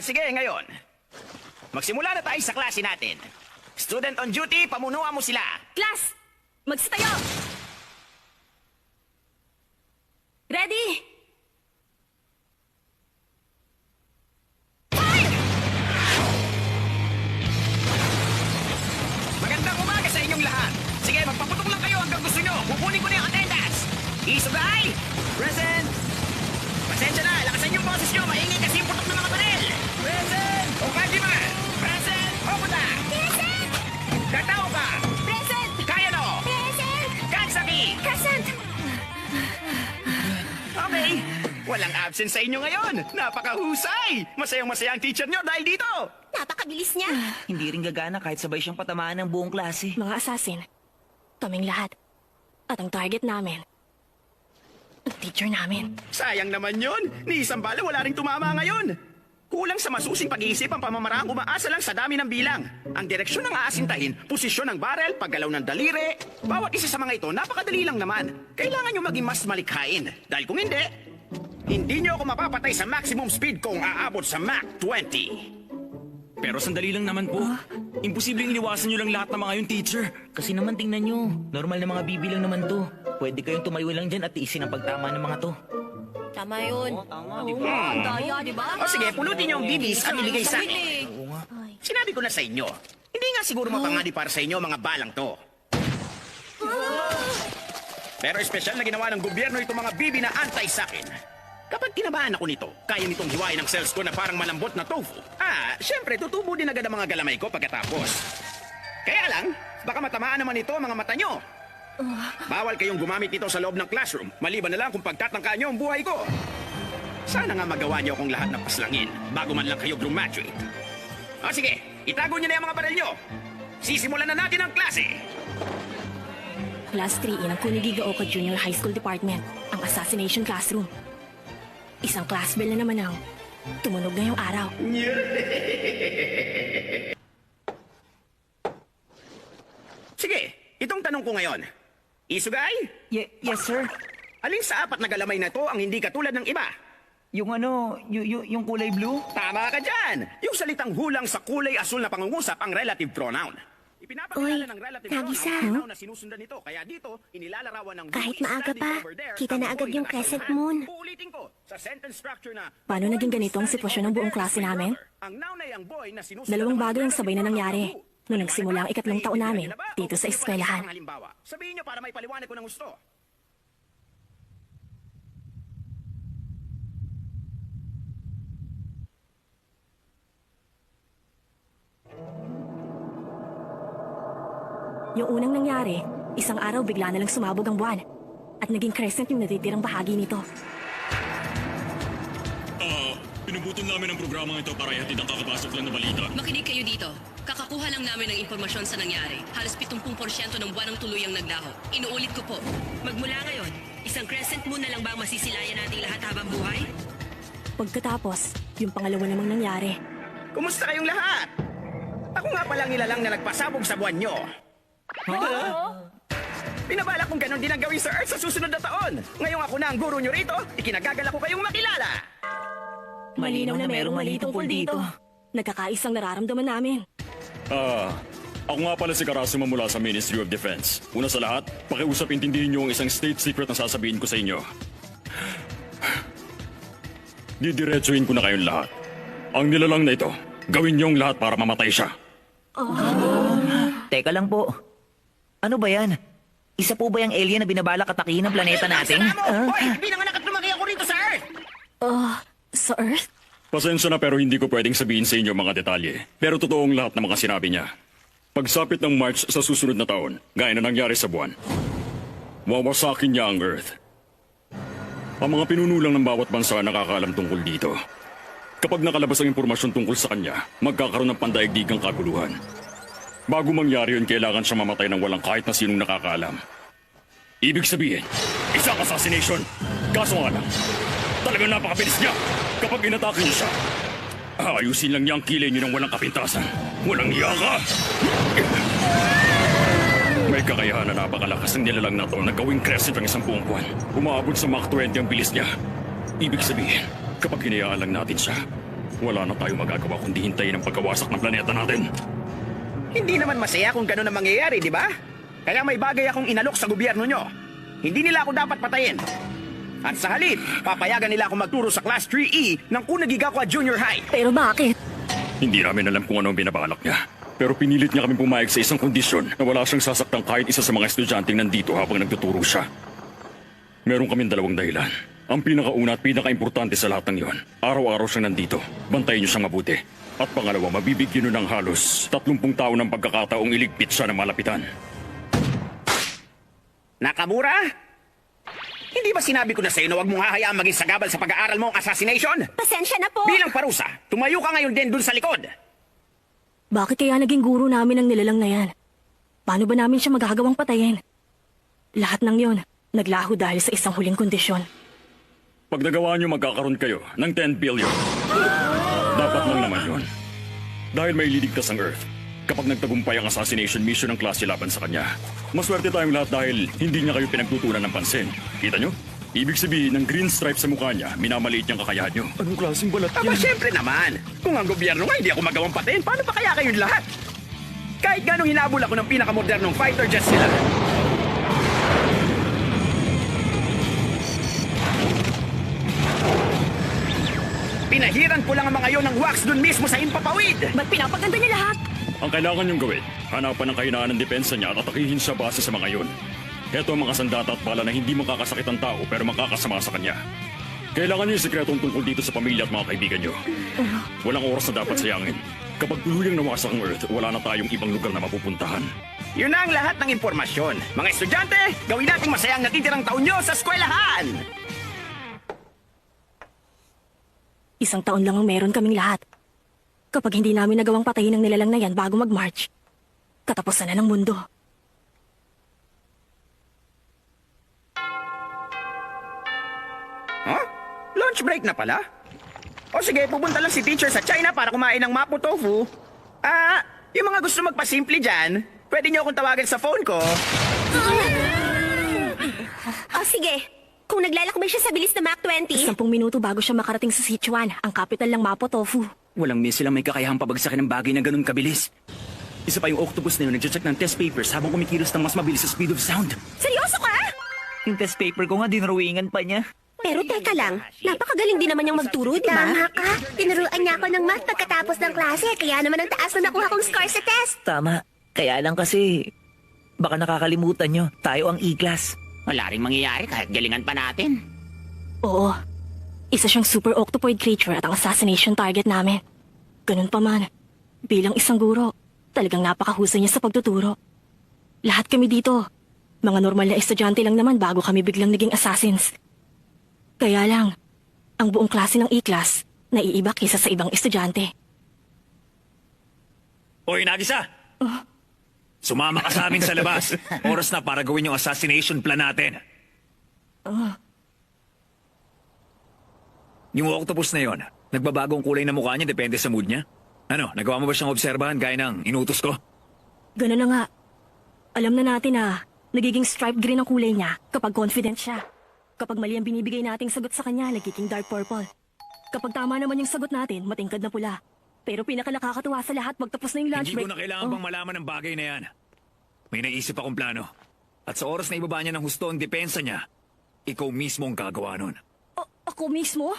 Sige, ngayon. Magsimula na tayo sa klase natin. Student on duty, pamunuan mo sila. Class! Magsitayo! Ready? Magandang umaga sa inyong lahat. Sige, magpaputok lang kayo hanggang gusto nyo. Kukunin ko na yung attendance. Isugay! Present! Pasensya na, lakasan yung boses nyo. Maingay kasi yung putok ng mga panel. Present! Okajiman! Present! Okuda! Present! Katao ka! Present! Kayano! Present! Kansaki! Present! Okay. Walang absent sa inyo ngayon. Napakahusay! Masayang-masaya ang teacher nyo dahil dito. Napakabilis niya. Hindi rin gagana kahit sabay siyang patamaan ng buong klase. Mga assassin, kaming lahat. At ang target namin, ang teacher namin. Sayang naman yun. Ni isang bala wala rin tumama ngayon. Kulang sa masusing pag-iisip ang pamamaraang umaasa lang sa dami ng bilang. Ang direksyon ng aasintahin, posisyon ng barrel, paggalaw ng daliri. Bawat isa sa mga ito, napakadali lang naman. Kailangan nyo maging mas malikhain. Dahil kung hindi nyo ako mapapatay sa maximum speed kung aabot sa Mach 20. Pero sandali lang naman po. Imposibleng iniwasan nyo lang lahat ng mga yun, teacher. Kasi naman tingnan nyo, normal na mga bibilang naman to. Pwede kayong tumayo lang dyan at tiisin ang pagtama ng mga to. Tama yun. Tama, Oo nga, ang daya, di ba? O sige, pulutin nyo ang bibis at ibigay sa akin. Oo nga. Sinabi ko na sa inyo, hindi nga siguro mapangadi para sa inyo mga balang to. Pero espesyal na ginawa ng gobyerno itong mga bibi na antay sa akin. Kapag tinamaan ako nito, kaya nitong hiwain ang cells ko na parang malambot na tofu. Syempre, tutubo din agad ang mga galamay ko pagkatapos. Kaya lang, baka matamaan naman ito ang mga mata nyo. Bawal kayong gumamit nito sa loob ng classroom, maliban na lang kung pagtatangka nyo ang buhay ko. Sana nga magawa niyo akong lahat ng paslangin bago man lang kayo graduate. O sige, itago niyo na yung mga baril nyo. Sisimulan na natin ang klase. Class 3 ng Kunigigaoka Junior High School Department, ang assassination classroom. Isang class bell na naman ang tumunog ngayong araw. Sige, itong tanong ko ngayon. Isugay? Yes, sir. Alin sa apat na galamay na to ang hindi katulad ng iba? Yung ano, yung kulay blue? Tama ka dyan! Yung salitang hulang sa kulay asul na pangungusap ang relative pronoun. Ipinapakilala Uy, ng relative Nagisa. pronoun ang pronoun na sinusundan nito. Kaya dito, inilalarawan ng Kahit who is maaga standing pa, over there kita ang na agad boy yung na crescent nasa moon. unahan. Uulitin ko, sa sentence structure na... Paano naging ganito ang sitwasyon ng buong klase namin? Ang noun ay ang boy na sinusundan Dalawang ng bagay ang relative sabay na pronoun nangyari ng who. nung nagsimula ang ikatlong taon namin dito sa eskwelahan. Halimbawa, sabihin nyo para may paliwanag ko ng gusto. Yung unang nangyari, isang araw bigla na lang sumabog ang buwan at naging crescent yung natitirang bahagi nito. Pinubutol namin ang programang ito para ihatid ang kakapasok lang na balita. Makinig kayo dito. Kakakuha lang namin ng impormasyon sa nangyari. Halos 70% ng buwan ang tuluyang nagdaho. Inuulit ko po. Magmula ngayon, isang crescent moon na lang ba ang masisilayan nating lahat habang buhay? Pagkatapos, yung pangalawa namang nangyari. Kumusta kayong lahat? Ako nga palang nilalang na nagpasabog sa buwan nyo. Pinabala kong ganon din ang gawin sa Earth sa susunod na taon. Ngayong ako na ang guro nyo rito, ikinagagal ko kayong makilala. Malinaw na merong mali tungkol dito. Nagkakaisang nararamdaman namin. Ako nga pala si Karasuma mula sa Ministry of Defense. Una sa lahat, pakiusap intindihin niyo ang isang state secret na sasabihin ko sa inyo. Didiretsuhin ko na kayong lahat. Ang nilalang na ito, gawin niyong lahat para mamatay siya. Teka lang po. Ano ba yan? Isa po ba yung alien na binabalak atakihin ng planeta natin? Salamat! Hoy, pinanganak at lumaki ako rito sa Earth! Sa Earth? Pasensya na pero hindi ko pwedeng sabihin sa inyo mga detalye. Pero totoong lahat ng mga sinabi niya. Pagsapit ng March sa susunod na taon, gaya na nangyari sa buwan, wawasakin niya ang Earth. Ang mga pinunulang ng bawat bansa nakakaalam tungkol dito. Kapag nakalabas ang impormasyon tungkol sa kanya, magkakaroon ng pandaigdigang kaguluhan. Bago mangyari yun, kailangan siya mamatay ng walang kahit na sinong nakakaalam. Ibig sabihin, isang assassination. Kaso nga lang, talagang napakabilis niya. Kapag inatake niya siya, ayusin lang niya ang kilay niyo ng walang kapintasan. Walang iya ka! May kakayahan na napakalakas ng nilalang na to na gawing crescent ang isang buong buwan. Umaabot sa Mach 20 ang bilis niya. Ibig sabihin, kapag hinayaan lang natin siya, Wala na tayong magagawa kundi hintayin ang pagkawasak ng planeta natin. Hindi naman masaya kung gano'n ang mangyayari, di ba? Kaya may bagay akong inalok sa gobyerno nyo. Hindi nila ako dapat patayin. At sa halip, papayagan nila ako magturo sa Class 3E ng Unagigakwa Junior High. Pero bakit? Hindi namin alam kung ano ang binabalak niya. Pero pinilit niya kami pumayag sa isang kondisyon na wala siyang sasaktang kahit isa sa mga estudyanteng nandito habang nagtuturo siya. Meron kaming dalawang dahilan. Ang pinakauna at pinakaimportante sa lahat ng iyon, araw-araw siyang nandito. Bantayin niyo siyang mabuti. At pangalawa, mabibigyan niyo ng halos 30 taon ng pagkakataong iligpit siya ng malapitan. Nakamura? Hindi ba sinabi ko na sa'yo na huwag mong hahayaang maging sagabal sa pag-aaral mo ang assassination? Pasensya na po! Bilang parusa, tumayo ka ngayon din dun sa likod. Bakit kaya naging guro namin ang nilalang na yan? Paano ba namin siya magagawang patayin? Lahat ng yon, naglaho dahil sa isang huling kondisyon. Pag nagawa niyo, magkakaroon kayo ng 10 billion. Dapat lang naman yun. Dahil may liligtas ang Earth kapag nagtagumpay ang assassination mission ng klase laban sa kanya. Maswerte tayong lahat dahil hindi niya kayo pinagtutunan ng pansin. Kita niyo? Ibig sabihin, ng green stripe sa mukha niya, minamaliit niyang kakayahan niyo. Anong klaseng balat Aba, syempre naman. Kung ang gobyerno nga hindi ako magawang patayin, paano pa kaya kayong lahat? Kahit ganong hinabol ako ng pinakamodernong fighter jets nila. Pinahiran ko lang ang mga yon ng wax dun mismo sa himpapawid. Ba't pinapaganda niya lahat? Ang kailangan niyong gawin, hanapan ang kahinaan ng depensa niya at atakihin siya base sa mga yon. Heto ang mga sandata at bala na hindi makakasakit ang tao pero makakasama sa kanya. Kailangan niyo yung sikretong tungkol dito sa pamilya at mga kaibigan niyo. Walang oras na dapat sayangin. Kapag tuluyang nawasak ang Earth, wala na tayong ibang lugar na mapupuntahan. Yun na ang lahat ng impormasyon. Mga estudyante, gawin nating masayang natitirang taon nyo sa eskwelahan. Isang taon lang ang meron kaming lahat. Kapag hindi namin nagawang patayin ang nilalang na yan bago mag-march, katapusan na ng mundo. Huh? Lunch break na pala? O sige, pupunta lang si teacher sa China para kumain ng mapo tofu. Yung mga gusto magpasimple dyan, pwede niyo akong tawagan sa phone ko. Sige. Kung naglalakbay siya sa bilis na Mach 20, 10 minuto bago siya makarating sa Sichuan, ang capital ng Mapo Tofu. Walang miss silang may kakayahang pabagsakin ng bagay na ganun kabilis. Isa pa yung octopus na yun nag-check ng test papers habang kumikilos ng mas mabilis sa speed of sound. seryoso ka? Yung test paper ko nga, dinrawingan pa niya. Pero teka lang, napakagaling din naman niyang magturo, di ba? Tama ka. Tinuruan niya ako ng math pagkatapos ng klase, kaya naman ang taas na nakuha kong score sa test. Tama. Kaya lang kasi, baka nakakalimutan nyo, tayo ang E-class. Wala rin mangyayari kahit galingan pa natin. Oo. Isa siyang super octopoid creature at ang assassination target namin. Ganun pa man, bilang isang guro, talagang napakahusay niya sa pagtuturo. Lahat kami dito, mga normal na estudyante lang naman bago kami biglang naging assassins. Kaya lang, ang buong klase ng E-class, naiiba kaysa sa ibang estudyante. Hoy, Nagisa! Sumama ka sa amin sa labas. Oras na para gawin yung assassination plan natin. Yung octopus na yon, nagbabagong kulay na mukha niya depende sa mood niya. Ano, nagawa mo ba siyang obserbahan gaya ng inutos ko? Ganun na nga. Alam na natin na nagiging stripe green ang kulay niya kapag confident siya. Kapag mali ang binibigay nating sagot sa kanya, nagiging dark purple. Kapag tama naman yung sagot natin, matingkad na pula. Pero pinakanakakatuwa sa lahat, pagtapos na yung lunch Hindi break. ko na kailangan bang malaman ang bagay na yan. May naisip akong plano. At sa oras na ibaba niya ng husto ang depensa niya, ikaw mismo ang gagawa nun. Ako mismo?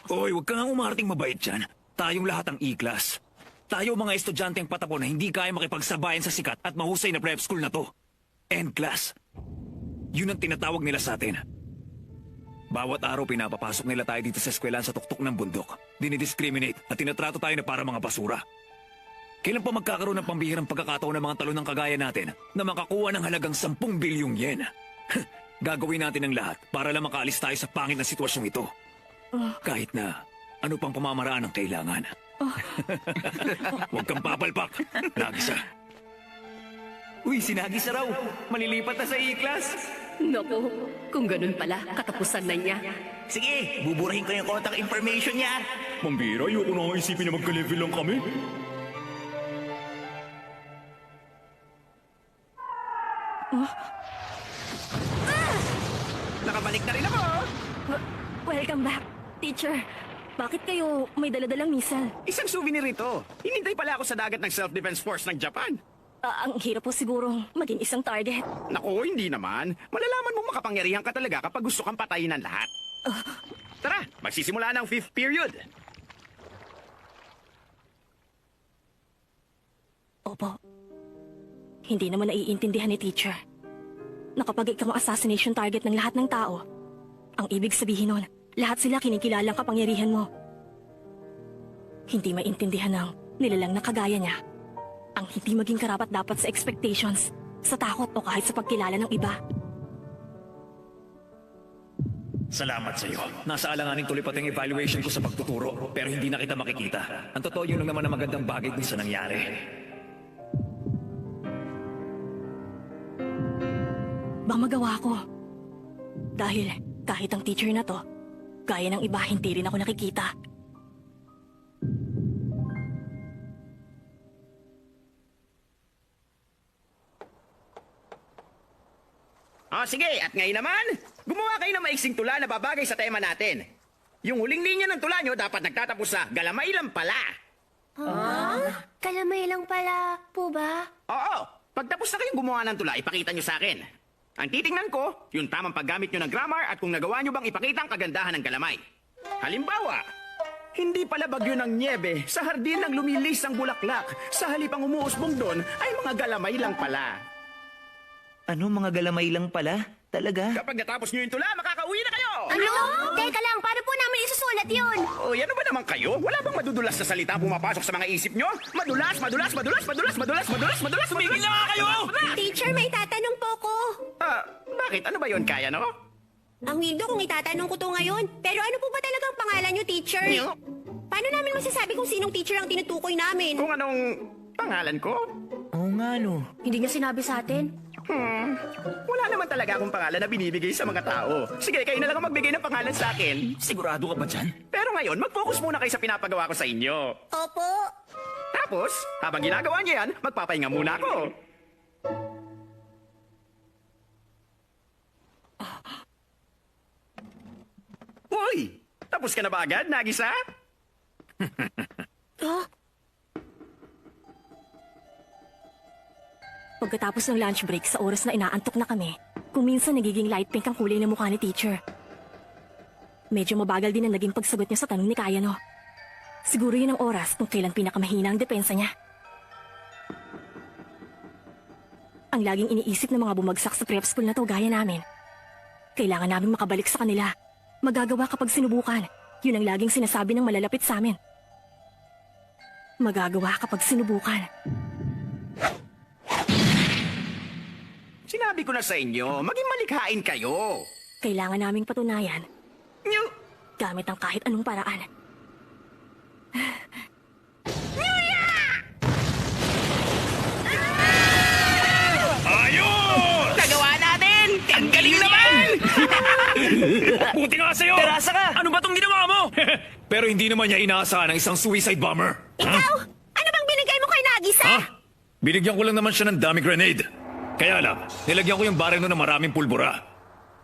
Oy, huwag kang umarting mabait dyan. Tayong lahat ang E-class. Tayo mga estudyanteng patapon na hindi kaya makipagsabayan sa sikat at mahusay na prep school na to. N-class. Yun ang tinatawag nila sa atin. Bawat araw pinapapasok nila tayo dito sa eskwelahan sa tuktok ng bundok. Dinidiscriminate at tinatrato tayo na para mga basura. Kailan pa magkakaroon ng pambihirang pagkakataon ng mga talonang kagaya natin na makakuha ng halagang 10 bilyong yen? Gagawin natin ang lahat para lang makaalis tayo sa pangit na sitwasyong ito. Kahit na ano pang pamamaraan ang kailangan. Huwag kang papalpak, Nagisa. Uy, si Nagisa raw. Malilipat na sa E-class. Naku, kung ganun pala, katapusan na niya. Sige, buburahin ko yung contact information niya. Mambira, ayoko na nga isipin na magka-level lang kami. Nakabalik na rin ako. Welcome back, teacher. Bakit kayo may daladalang missile? Isang souvenir ito. Hinintay pala ako sa dagat ng Self-Defense Force ng Japan. Ang hirap po sigurong maging isang target. Naku, hindi naman. Malalaman mong makapangyarihan ka talaga kapag gusto kang patayin ng lahat. Tara, magsisimula ng 5th period. Opo. Hindi naman naiintindihan ni teacher na kapag ikaw ang assassination target ng lahat ng tao, ang ibig sabihin nun, lahat sila kinikilalang kapangyarihan mo. Hindi maintindihan ng nilalang na kagaya niya ang hindi maging karapat-dapat sa expectations, sa takot o kahit sa pagkilala ng iba. Salamat sa iyo. Nasa alanganing tuloy pati ang evaluation ko sa pagtuturo, pero hindi na kita makikita. Ang totoo yun lang naman ang magandang bagay dun sa nangyari. Bang magawa ko. Dahil kahit ang teacher na to, gaya ng iba, hindi rin ako nakikita. Sige, at ngayon naman, gumawa kayo ng maiksing tula na babagay sa tema natin. Yung huling linya ng tula nyo dapat nagtatapos sa galamay lang pala. Kalamay lang pala po ba? Oo, pagtapos na kayong gumawa ng tula, ipakita nyo sa akin. Ang titingnan ko, yung tamang paggamit nyo ng grammar at kung nagawa nyo bang ipakita ang kagandahan ng galamay. Halimbawa, hindi pala bagyo ng niebe, sa hardin lang lumilis ang bulaklak. Sa halip ang umuusbong doon ay mga galamay lang pala. Ano, mga galamay lang pala? Talaga? Kapag natapos nyo yung tula, makakauwi na kayo! Ano? Teka lang, paano po namin isusulat yun? O, ano ba naman kayo? Wala bang madudulas na salita pumapasok sa mga isip nyo? Madulas, madulas, madulas, madulas, madulas, madulas, madulas, madulas, na nga kayo! Teacher, may tatanong po ko. Bakit? Ano ba yon kaya, no? Ang wildo kung itatanong ko to ngayon. Pero ano po ba talagang pangalan nyo, teacher? Nyo? Paano namin masasabi kung sinong teacher ang tinutukoy namin? Kung anong pangalan ko? Oo nga, no. Hindi niya sinabi sa atin. Wala naman talaga akong pangalan na binibigay sa mga tao. Sige, kayo na lang ang magbigay ng pangalan sa akin. Sigurado ka ba dyan? Pero ngayon, mag-focus muna kayo sa pinapagawa ko sa inyo. Opo. Tapos, habang ginagawa niyo yan, magpapahinga muna ako. Uy! Tapos ka na ba agad, Nagisa? Pagkatapos ng lunch break sa oras na inaantok na kami, kung minsan nagiging light pink ang kulay ng mukha ni teacher. Medyo mabagal din ang naging pagsagot niya sa tanong ni Kayano. Siguro yun ang oras kung kailan pinakamahina ang depensa niya. Ang laging iniisip ng mga bumagsak sa prep school na to gaya namin. Kailangan namin makabalik sa kanila. Magagawa kapag sinubukan. Yun ang laging sinasabi ng malalapit sa amin. Magagawa kapag sinubukan. Sinabi ko na sa inyo, maging malikhain kayo. Kailangan naming patunayan Nyo! gamit ang kahit anong paraan. Ayos! Nagawa natin! Ang galing naman! Buti nga sa'yo! Terasa ka! Ano ba tong ginawa mo? Pero hindi naman niya inaasahan ng isang suicide bomber. Ikaw? Ano bang binigay mo kay Nagisa? Ha? Binigyan ko lang naman siya ng dummy grenade. Kaya lang, nilagyan ko yung baril nun ng maraming pulbura.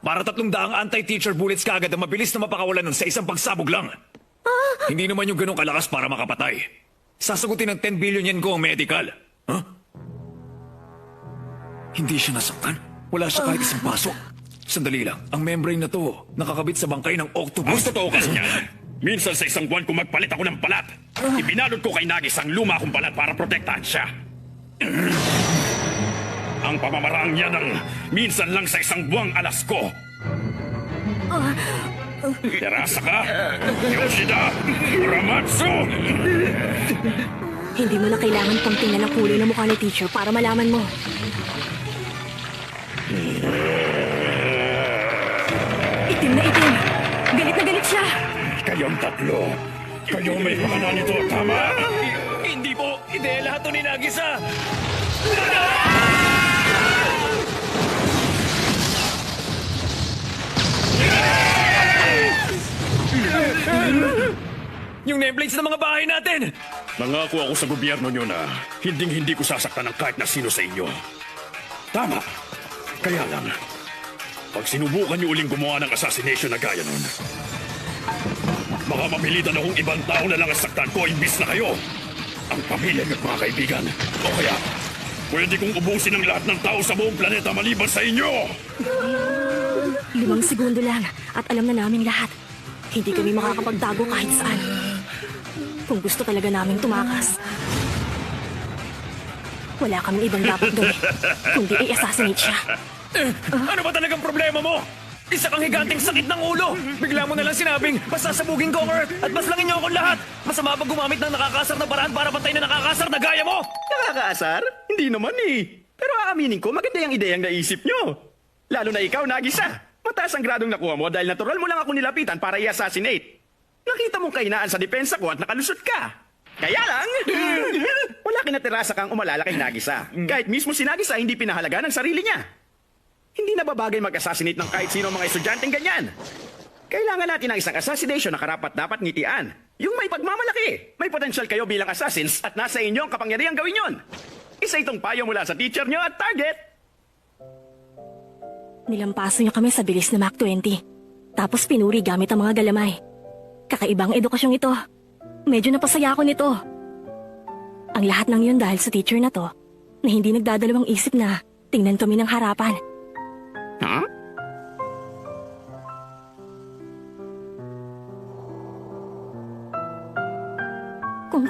Para 300 anti-teacher bullets kaagad na mabilis na mapakawalan nun sa isang pagsabog lang. Hindi naman yung ganong kalakas para makapatay. Sasagutin ng 10 billion yen ko ang medical. Huh? Hindi siya nasaktan. Wala siya kahit isang paso. Sandali lang, ang membrane na to nakakabit sa bangkay ng Ang octopus. totoo kasi niyan, minsan sa isang buwan kung magpalit ako ng balat, ibinalot ko kay Nagis ang luma kong balat para protektahan siya. Ang pamamaraan niya ng minsan lang sa isang buwang alas ko. Terasa ka, Yoshida Ramatsu! Hindi mo na kailangan pang tingnan ang kulay ng mukha ni teacher para malaman mo. Itim na itim. Galit na galit siya. Kayong tatlo, kayo may pakana nito, tama? Hindi po, hindi lahat to ni Nagisa. Yung nameplates ng mga bahay natin! Nangako ako sa gobyerno nyo na hinding-hindi ko sasaktan ng kahit na sino sa inyo. Tama. Kaya lang, pag sinubukan nyo uling gumawa ng assassination na gaya nun, Baka mapilitan akong ibang tao na lang ang saktan ko imbis na kayo. Ang pamilya niyo at mga kaibigan. O kaya, pwede kong ubusin ang lahat ng tao sa buong planeta maliban sa inyo. 5 segundo lang at alam na namin lahat. Hindi kami makakapagtago kahit saan. Kung gusto talaga naming tumakas, wala kaming ibang dapat gawin, kundi i-assassinate siya. Ano ba talagang problema mo? Isa kang higanting sakit ng ulo! Bigla mo na lang sinabing, pasasabugin ko ang Earth at maslangin niyo akong lahat! Masama ba gumamit ng nakakasar na paraan para patayin na nakakasar na gaya mo? Nakakaasar? Hindi naman eh. Pero aaminin ko, maganda yung ideyang naisip nyo. Lalo na ikaw, Nagisa. Mataas ang gradong nakuha mo dahil natural mo lang ako nilapitan para i-assassinate. Nakita mong kahinaan sa depensa ko at nakalusot ka. Kaya lang, wala kinatirasa kang umalala kay Nagisa. Kahit mismo si Nagisa hindi pinahalaga ng sarili niya. Hindi na babagay mag-assassinate ng kahit sino mga estudyanteng ganyan. Kailangan natin ng isang assassination na karapat-dapat ngitian. Yung may pagmamalaki. May potential kayo bilang assassins at nasa inyo ang kapangyarihang gawin yon. Isa itong payo mula sa teacher nyo at target. Nilampaso niya kami sa bilis na Mach 20. Tapos pinuri gamit ang mga galamay. Kakaibang edukasyong ito. Medyo napasaya ako nito. Ang lahat ng yun dahil sa teacher na to, na hindi nagdadalawang isip na tingnan kami ng harapan. Huh? Kung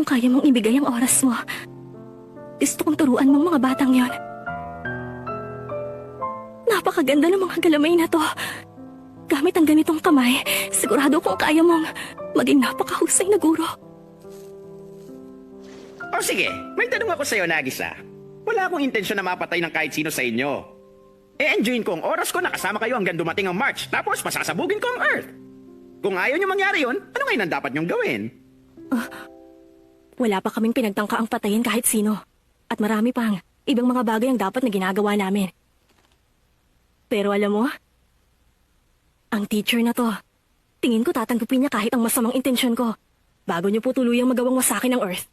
kaya mong ibigay ang oras mo, gusto kong turuan mong mga batang yon. Napakaganda ng mga galamay na to. Gamit ang ganitong kamay, sigurado kung kaya mong maging napakahusay na guro. O sige, may tanong ako sa'yo, Nagisa. Wala akong intensyon na mapatay ng kahit sino sa inyo. E-enjoyin ko ang oras ko na kasama kayo hanggang dumating ang March, tapos pasasabugin ko ang Earth. Kung ayaw nyo mangyari yun, ano ngayon ang dapat nyong gawin? Wala pa kaming pinagtangka ang patayin kahit sino. At marami pang ibang mga bagay ang dapat na ginagawa namin. Pero alam mo, ang teacher na to, tingin ko tatanggapin niya kahit ang masamang intensyon ko. Bago niyo po tuluyang magawang wasakin ng Earth,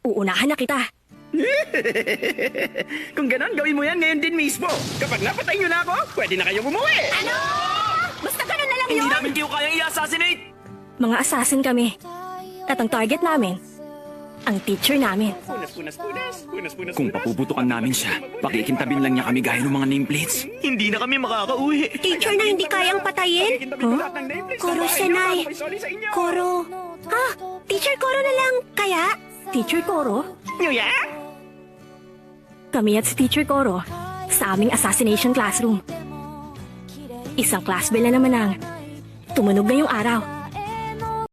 uunahan na kita. Kung ganon, gawin mo yan ngayon din mismo. Kapag napatay nyo na ako, pwede na kayong umuwi. Ano? Basta ganun na lang Hindi yun! namin kayo kayang i-assassinate! Mga assassin kami. At ang target namin, ang teacher namin. Punas. Kung papuputukan namin siya, pakikintabin lang niya kami gaya ng mga nameplates. Hindi na kami makakauwi. Teacher na hindi kayang patayin? Koro Senai. Koro. Teacher Koro na lang. Kaya? Teacher Koro? Nyuya? Kami at si Teacher Koro sa aming assassination classroom. Isang class bell na naman ang tumunog ngayong araw.